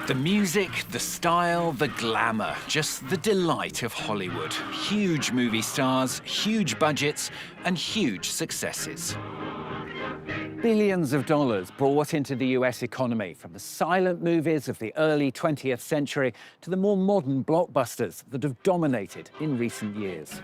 The music, the style, the glamour, just the delight of Hollywood. Huge movie stars, huge budgets, and huge successes. Billions of dollars brought into the US economy, from the silent movies of the early 20th century to the more modern blockbusters that have dominated in recent years.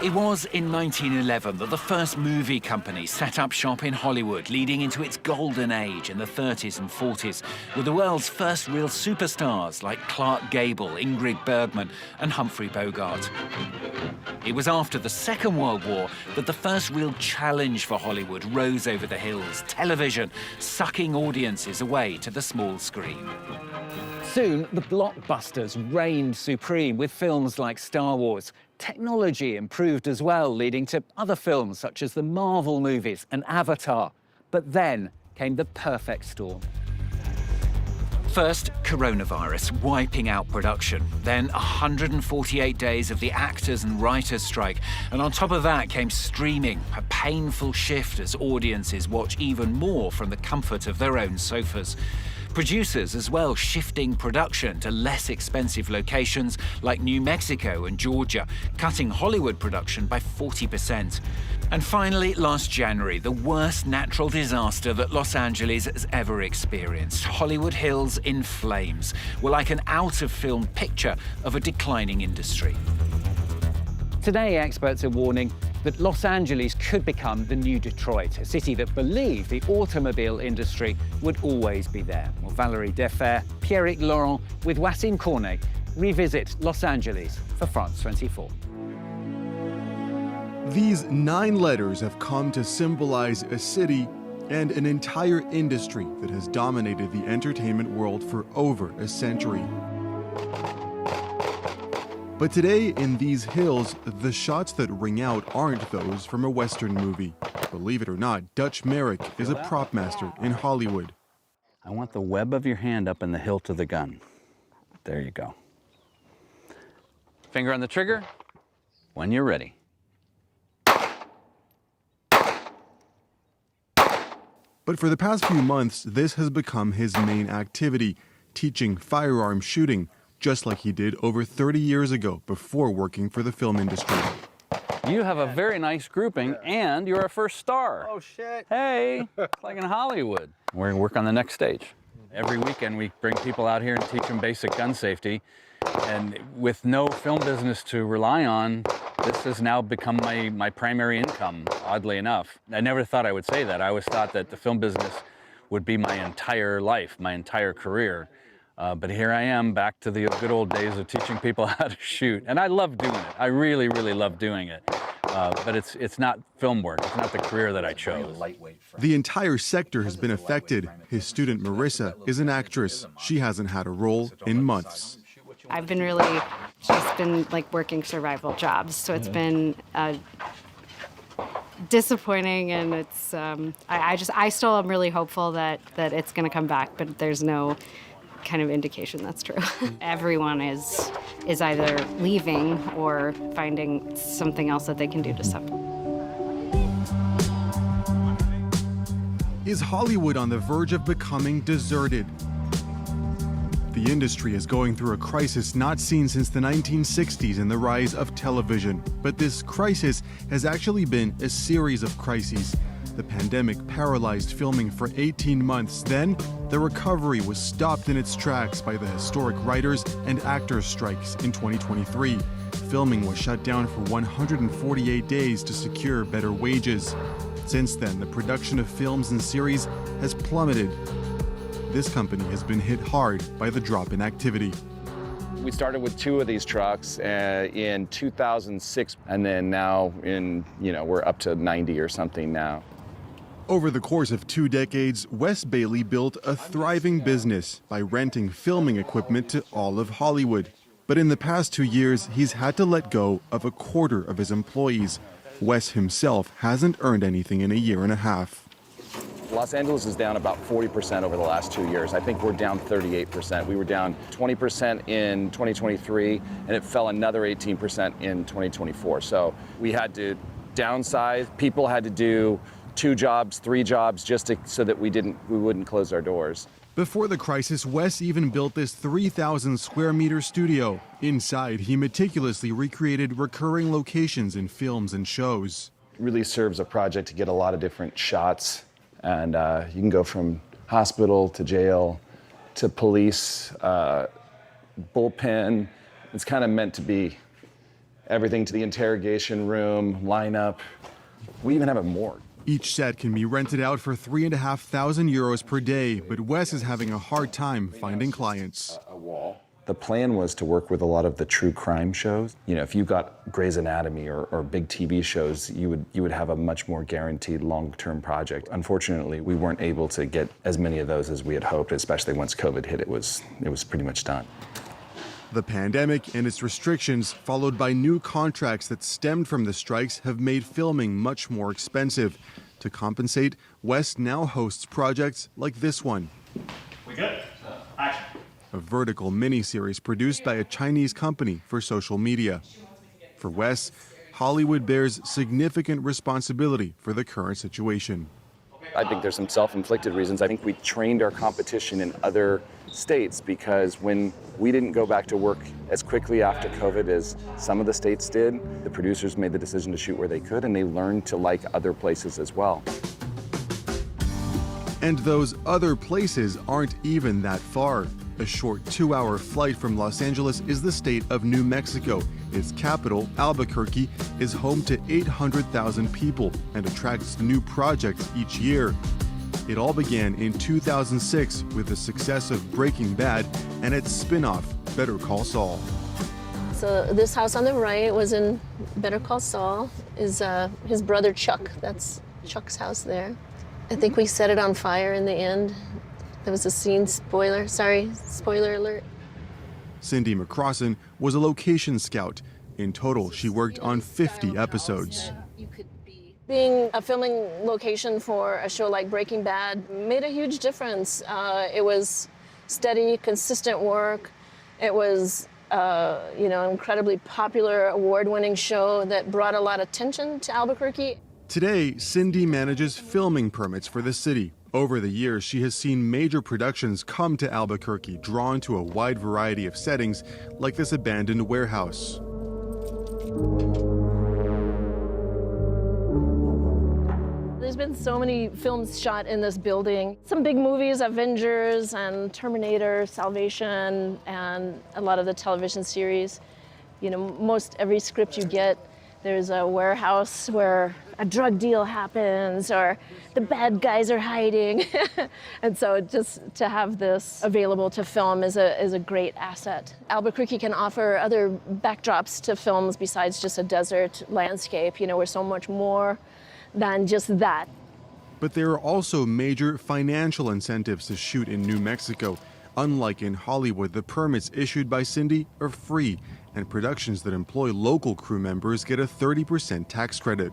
It was in 1911 that the first movie company set up shop in Hollywood, leading into its golden age in the 30s and 40s, with the world's first real superstars like Clark Gable, Ingrid Bergman, and Humphrey Bogart. It was after the Second World War that the first real challenge for Hollywood rose over the hills: television, sucking audiences away to the small screen. Soon, the blockbusters reigned supreme with films like Star Wars. Technology improved as well, leading to other films such as the Marvel movies and Avatar. But then came the perfect storm. First, coronavirus, wiping out production. Then 148 days of the actors and writers' strike. And on top of that came streaming, a painful shift as audiences watch even more from the comfort of their own sofas. Producers as well shifting production to less expensive locations like New Mexico and Georgia, cutting Hollywood production by 40%. And finally, last January, the worst natural disaster that Los Angeles has ever experienced. Hollywood Hills in flames were like an out-of-film picture of a declining industry. Today, experts are warning that Los Angeles could become the new Detroit, a city that believed the automobile industry would always be there. Well, Valérie Defer, Pierrick Laurent with Wassim Cornet revisit Los Angeles for France 24. These 9 letters have come to symbolize a city and an entire industry that has dominated the entertainment world for over a century. But today, in these hills, the shots that ring out aren't those from a Western movie. Believe it or not, Dutch Merrick is a prop master in Hollywood. I want the web of your hand up in the hilt of the gun. There you go. Finger on the trigger when you're ready. But for the past few months, this has become his main activity, teaching firearm shooting, just like he did over 30 years ago before working for the film industry. You have a very nice grouping, and you're a first star. Oh, shit. Hey, it's like in Hollywood. We're gonna work on the next stage. Every weekend, we bring people out here and teach them basic gun safety. And with no film business to rely on, this has now become my primary income, oddly enough. I never thought I would say that. I always thought that the film business would be my entire life, my entire career. But here I am, back to the good old days of teaching people how to shoot. And I love doing it. I really, really love doing it. But it's not film work. It's not the career that I chose. The entire sector has been affected. His student, Marissa, is an actress. She hasn't had a role in months. I've been she's been like working survival jobs. So it's been disappointing, and it's, I still am really hopeful that it's gonna come back, but there's no kind of indication that's true. Everyone is either leaving or finding something else that they can do to suffer. Is Hollywood on the verge of becoming deserted? The industry is going through a crisis not seen since the 1960s in the rise of television. But this crisis has actually been a series of crises. The pandemic paralyzed filming for 18 months. Then, the recovery was stopped in its tracks by the historic writers and actors strikes in 2023. Filming was shut down for 148 days to secure better wages. Since then, the production of films and series has plummeted. This company has been hit hard by the drop in activity. We started with 2 of these trucks in 2006, and then now we're up to 90 or something now. Over the course of 2 decades, Wes Bailey built a thriving business by renting filming equipment to all of Hollywood. But in the past 2 years, he's had to let go of a quarter of his employees. Wes himself hasn't earned anything in a year and a half. Los Angeles is down about 40% over the last 2 years. I think we're down 38%. We were down 20% in 2023, and it fell another 18% in 2024. So we had to downsize. People had to do 2 jobs, 3 jobs, just so that we wouldn't close our doors. Before the crisis, Wes even built this 3,000 square meter studio. Inside, he meticulously recreated recurring locations in films and shows. It really serves a project to get a lot of different shots, and you can go from hospital to jail to police, bullpen. It's kind of meant to be everything, to the interrogation room, lineup. We even have a morgue. Each set can be rented out for €3,500 per day, but Wes is having a hard time finding clients. The plan was to work with a lot of the true crime shows. You know, if you got Grey's Anatomy or big TV shows, you would have a much more guaranteed long-term project. Unfortunately, we weren't able to get as many of those as we had hoped, especially once COVID hit. It was pretty much done. The pandemic and its restrictions, followed by new contracts that stemmed from the strikes, have made filming much more expensive. To compensate, Wes now hosts projects like this one. We good? Action. A vertical miniseries produced by a Chinese company for social media. For Wes, Hollywood bears significant responsibility for the current situation. I think there's some self-inflicted reasons. I think we trained our competition in other states because when we didn't go back to work as quickly after COVID as some of the states did, the producers made the decision to shoot where they could, and they learned to like other places as well. And those other places aren't even that far. A short 2-hour flight from Los Angeles is the state of New Mexico. Its capital, Albuquerque, is home to 800,000 people and attracts new projects each year. It all began in 2006 with the success of Breaking Bad and its spin-off, Better Call Saul. So this house on the right was in Better Call Saul, is his brother Chuck. That's Chuck's house there. I think we set it on fire in the end. There was a scene, spoiler alert. Cindy McCrossan was a location scout. In total, she worked on 50 episodes. Being a filming location for a show like Breaking Bad made a huge difference. It was steady, consistent work. It was, an incredibly popular, award-winning show that brought a lot of attention to Albuquerque. Today, Cindy manages filming permits for the city. Over the years, she has seen major productions come to Albuquerque, drawn to a wide variety of settings, like this abandoned warehouse. There's been so many films shot in this building. Some big movies, Avengers and Terminator, Salvation, and a lot of the television series. You know, most every script you get, there's a warehouse where a drug deal happens or the bad guys are hiding. And so just to have this available to film is a great asset. Albuquerque can offer other backdrops to films besides just a desert landscape. You know, we're so much more than just that. But there are also major financial incentives to shoot in New Mexico. Unlike in Hollywood, the permits issued by Cindy are free, and productions that employ local crew members get a 30% tax credit.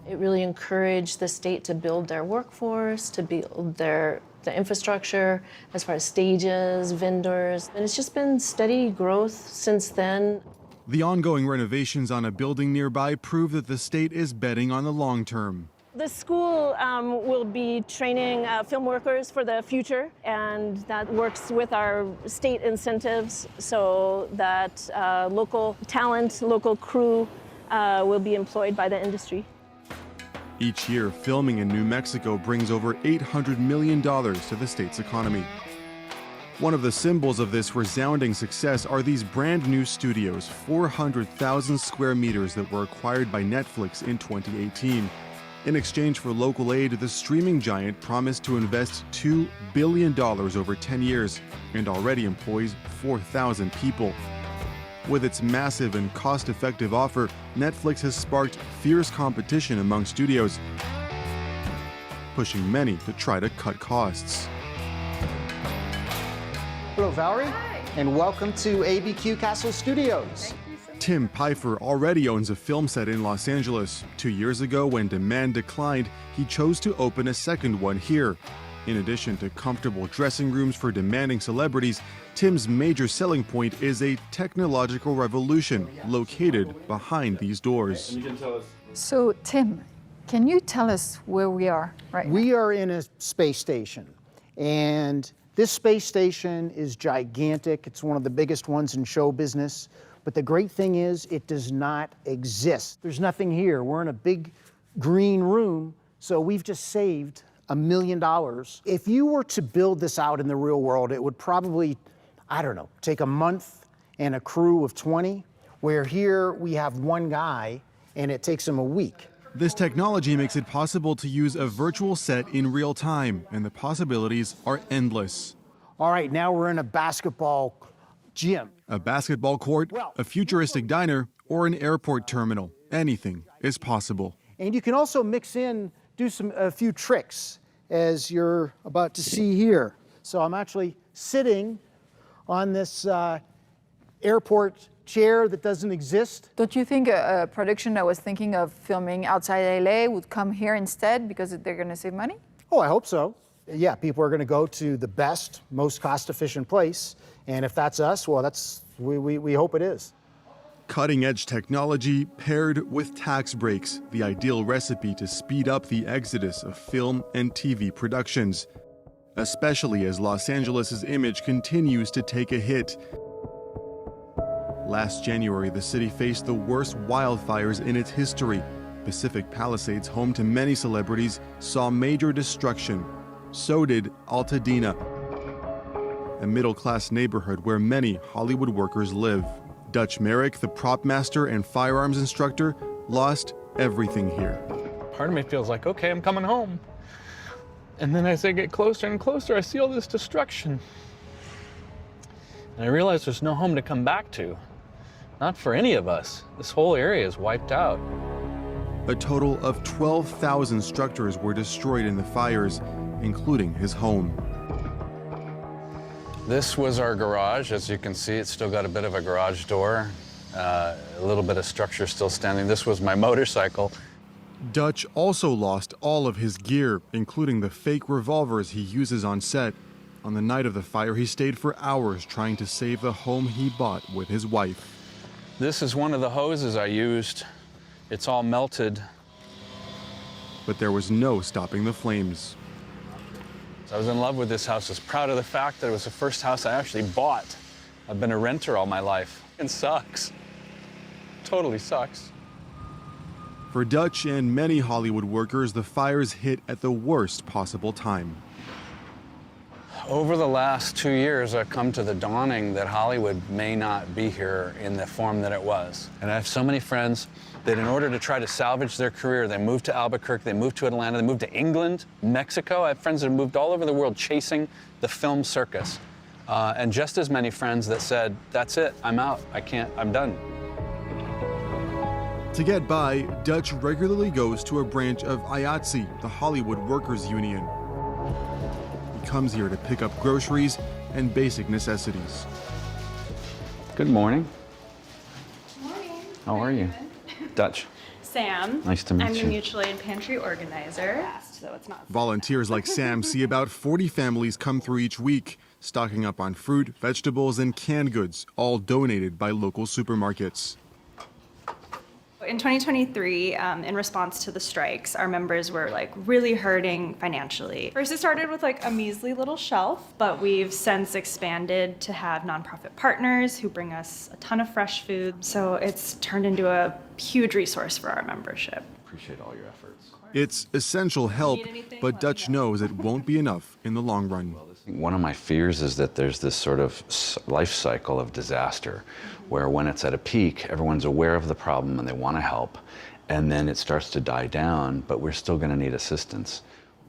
It really encouraged the state to build their workforce, to build the infrastructure as far as stages, vendors, and it's just been steady growth since then. The ongoing renovations on a building nearby prove that the state is betting on the long term. The school will be training film workers for the future, and that works with our state incentives so that local talent, local crew will be employed by the industry. Each year, filming in New Mexico brings over $800 million to the state's economy. One of the symbols of this resounding success are these brand new studios, 400,000 square meters that were acquired by Netflix in 2018. In exchange for local aid, the streaming giant promised to invest $2 billion over 10 years and already employs 4,000 people. With its massive and cost-effective offer, Netflix has sparked fierce competition among studios, pushing many to try to cut costs. Hello, Valerie, and welcome to ABQ Castle Studios. Tim Pfeiffer already owns a film set in Los Angeles. 2 years ago, when demand declined, he chose to open a second one here. In addition to comfortable dressing rooms for demanding celebrities, Tim's major selling point is a technological revolution located behind these doors. So, Tim, can you tell us where we are right now? We are in a space station, and This space station is gigantic. It's one of the biggest ones in show business. But the great thing is it does not exist. There's nothing here. We're in a big green room, so we've just saved $1 million. If you were to build this out in the real world, it would probably, I don't know, take a month and a crew of 20, where here we have one guy and it takes him a week. This technology makes it possible to use a virtual set in real time, and the possibilities are endless. All right, now we're in a basketball gym. A basketball court, a futuristic diner, or an airport terminal. Anything is possible. And you can also mix in, do a few tricks, as you're about to see here. So I'm actually sitting on this airport chair that doesn't exist. Don't you think a production that was thinking of filming outside LA would come here instead because they're going to save money? Oh, I hope so. Yeah, people are going to go to the best, most cost-efficient place. And if that's us, well, we hope it is. Cutting-edge technology paired with tax breaks, the ideal recipe to speed up the exodus of film and TV productions, especially as Los Angeles' image continues to take a hit. Last January, the city faced the worst wildfires in its history. Pacific Palisades, home to many celebrities, saw major destruction. So did Altadena, a middle-class neighborhood where many Hollywood workers live. Dutch Merrick, the prop master and firearms instructor, lost everything here. Part of me feels like, okay, I'm coming home. And then as I get closer and closer, I see all this destruction. And I realize there's no home to come back to. Not for any of us. This whole area is wiped out. A total of 12,000 structures were destroyed in the fires, including his home. This was our garage. As you can see, it's still got a bit of a garage door, a little bit of structure still standing. This was my motorcycle. Dutch also lost all of his gear, including the fake revolvers he uses on set. On the night of the fire, he stayed for hours trying to save the home he bought with his wife. This is one of the hoses I used. It's all melted. But there was no stopping the flames. I was in love with this house. I was proud of the fact that it was the first house I actually bought. I've been a renter all my life. It sucks. Totally sucks. For Dutch and many Hollywood workers, the fires hit at the worst possible time. Over the last 2 years, I've come to the dawning that Hollywood may not be here in the form that it was. And I have so many friends that in order to try to salvage their career, they moved to Albuquerque, they moved to Atlanta, they moved to England, Mexico. I have friends that have moved all over the world chasing the film circus. And just as many friends that said, that's it, I'm out, I'm done. To get by, Dutch regularly goes to a branch of IATSE, the Hollywood Workers Union. He comes here to pick up groceries and basic necessities. Good morning. Morning. How are you? Dutch. Sam. Nice to meet I'm you. the mutual aid pantry organizer. So it's not. Volunteers like Sam see about 40 families come through each week, stocking up on fruit, vegetables, and canned goods, all donated by local supermarkets. In 2023, in response to the strikes, our members were really hurting financially. First, it started with a measly little shelf, but we've since expanded to have nonprofit partners who bring us a ton of fresh food. So it's turned into a huge resource for our membership. Appreciate all your efforts. It's essential help, but Dutch knows it won't be enough in the long run. One of my fears is that there's this sort of life cycle of disaster where when it's at a peak, everyone's aware of the problem and they want to help, and then it starts to die down, but we're still going to need assistance.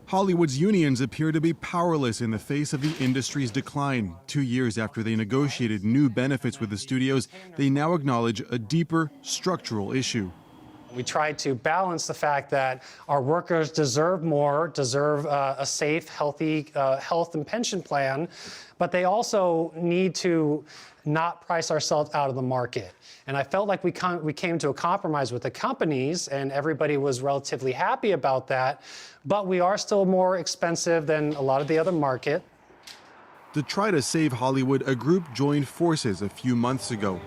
Hollywood's unions appear to be powerless in the face of the industry's decline. 2 years after they negotiated new benefits with the studios, they now acknowledge a deeper structural issue. We tried to balance the fact that our workers deserve more, deserve a safe, healthy health and pension plan, but they also need to not price ourselves out of the market. And I felt like we came to a compromise with the companies, and everybody was relatively happy about that, but we are still more expensive than a lot of the other market. To try to save Hollywood, a group joined forces a few months ago.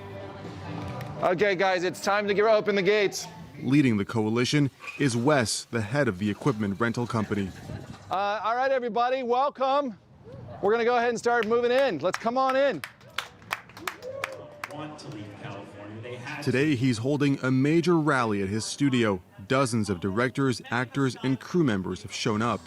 Okay, guys, it's time to open the gates. Leading the coalition is Wes, the head of the equipment rental company. All right, everybody, welcome. We're going to go ahead and start moving in. Let's come on in. Today, he's holding a major rally at his studio. Dozens of directors, actors, and crew members have shown up.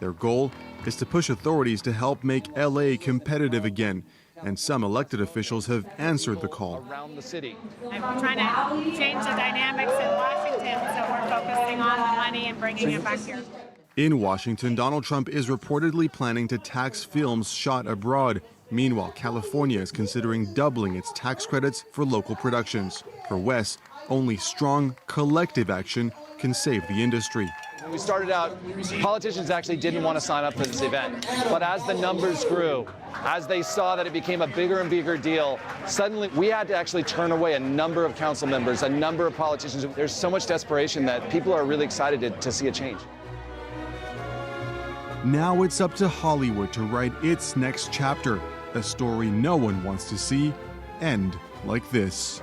Their goal is to push authorities to help make LA competitive again, and some elected officials have answered the call. Around the city. I'm trying to change the dynamics in Washington, so we're focusing on the money and bringing it back here. In Washington, Donald Trump is reportedly planning to tax films shot abroad. Meanwhile, California is considering doubling its tax credits for local productions. For Wes, only strong, collective action can save the industry. When we started out, politicians actually didn't want to sign up for this event. But as the numbers grew, as they saw that it became a bigger and bigger deal, suddenly we had to actually turn away a number of council members, a number of politicians. There's so much desperation that people are really excited to see a change. Now it's up to Hollywood to write its next chapter, a story no one wants to see end like this.